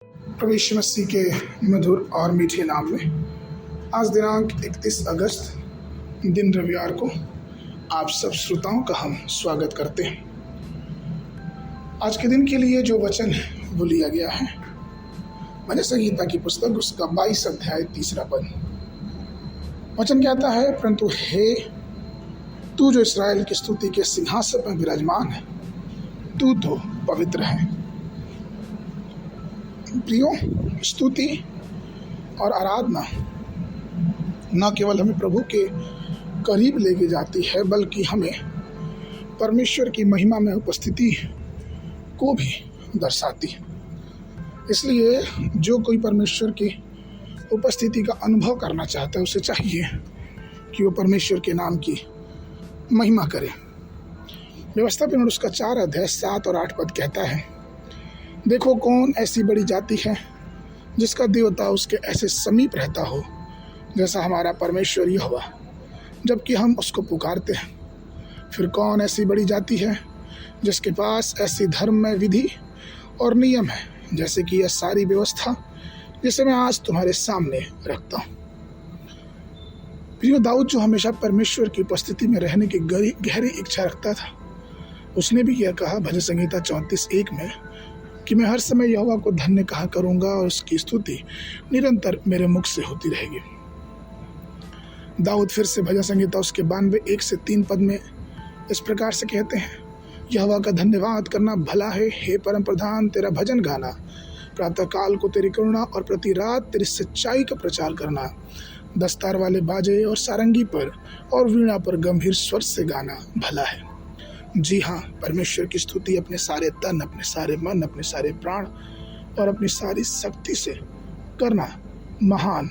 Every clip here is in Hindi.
प्रभु यीशु मसीह के मधुर और मीठे नाम में आज दिनांक 31 अगस्त दिन रविवार को आप सब श्रोताओं का हम स्वागत करते हैं। आज के दिन के लिए जो वचन वो लिया गया है भजन संहिता की पुस्तक उसका 22 अध्याय 3 पद। वचन कहता है, परंतु हे तू जो इस्राएल की स्तुति के सिंहासन पर विराजमान है, तू तो पवित्र है। प्रियो, स्तुति और आराधना न केवल हमें प्रभु के करीब लेके जाती है, बल्कि हमें परमेश्वर की महिमा में उपस्थिति को भी दर्शाती है। इसलिए जो कोई परमेश्वर की उपस्थिति का अनुभव करना चाहता है, उसे चाहिए कि वो परमेश्वर के नाम की महिमा करे। व्यवस्था पिंड उसका 4 अध्याय 7 और 8 पद कहता है, देखो कौन ऐसी बड़ी जाति है जिसका देवता उसके ऐसे समीप रहता हो जैसा हमारा परमेश्वर यहोवा, जबकि हम उसको पुकारते हैं। फिर कौन ऐसी बड़ी जाति है जिसके पास ऐसी धर्म में विधि और नियम है जैसे कि यह सारी व्यवस्था जिसे मैं आज तुम्हारे सामने रखता हूँ। प्रियो, दाऊद जो हमेशा परमेश्वर की उपस्थिति में रहने की गहरी इच्छा रखता था, उसने भी यह कहा भजन संहिता 34:1 में कि मैं हर समय यहोवा को धन्य कहा करूंगा और उसकी स्तुति निरंतर मेरे मुख से होती रहेगी। दाऊद फिर से भजन संहिता उसके 92:1-3 पद में इस प्रकार से कहते हैं, यहोवा का धन्यवाद करना भला है, हे परम प्रधान तेरा भजन गाना, प्रातःकाल को तेरी करुणा और प्रति रात तेरी सच्चाई का प्रचार करना, दस्तार वाले बाजे और सारंगी पर और वीणा पर गंभीर स्वर से गाना भला है। जी हाँ, परमेश्वर की स्तुति अपने सारे तन, अपने सारे मन, अपने सारे प्राण और अपनी सारी शक्ति से करना महान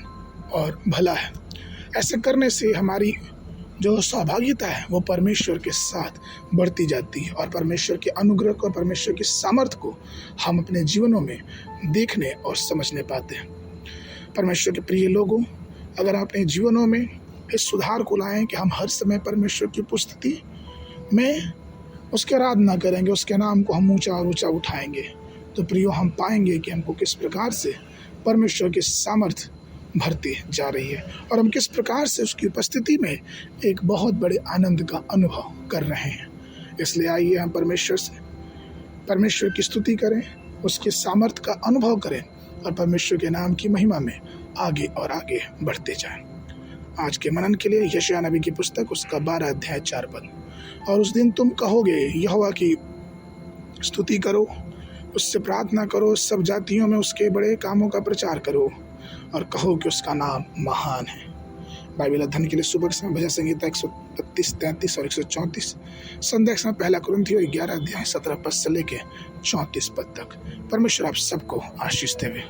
और भला है। ऐसे करने से हमारी जो सहभागिता है वो परमेश्वर के साथ बढ़ती जाती है और परमेश्वर के अनुग्रह और परमेश्वर की सामर्थ्य को हम अपने जीवनों में देखने और समझने पाते हैं। परमेश्वर के प्रिय लोगों, अगर आप अपने जीवनों में इस सुधार को लाएं कि हम हर समय परमेश्वर की उपस्थिति में उसकी आराधना करेंगे, उसके नाम को हम ऊंचा और ऊंचा उठाएंगे, तो प्रियो हम पाएंगे कि हमको किस प्रकार से परमेश्वर की सामर्थ्य भरती जा रही है और हम किस प्रकार से उसकी उपस्थिति में एक बहुत बड़े आनंद का अनुभव कर रहे हैं। इसलिए आइए हम परमेश्वर की स्तुति करें, उसकी सामर्थ्य का अनुभव करें और परमेश्वर के नाम की महिमा में आगे और आगे बढ़ते जाएं। आज के मनन के लिए यशायाह नबी की पुस्तक उसका 12 अध्याय 4 पद। और उस दिन तुम कहोगे, यहोवा की स्तुति करो, उससे प्रार्थना करो, सब जातियों में उसके बड़े कामों का प्रचार करो और कहो कि उसका नाम महान है। बाइबल अध्ययन के लिए सुबह समय भजन संहिता 132, 33 और 134, संध्या समय 1 कुरिन्थियों 11 अध्याय 17 पद से लेके 34 पद तक। परमेश्वर आप सबको आशीष देवे।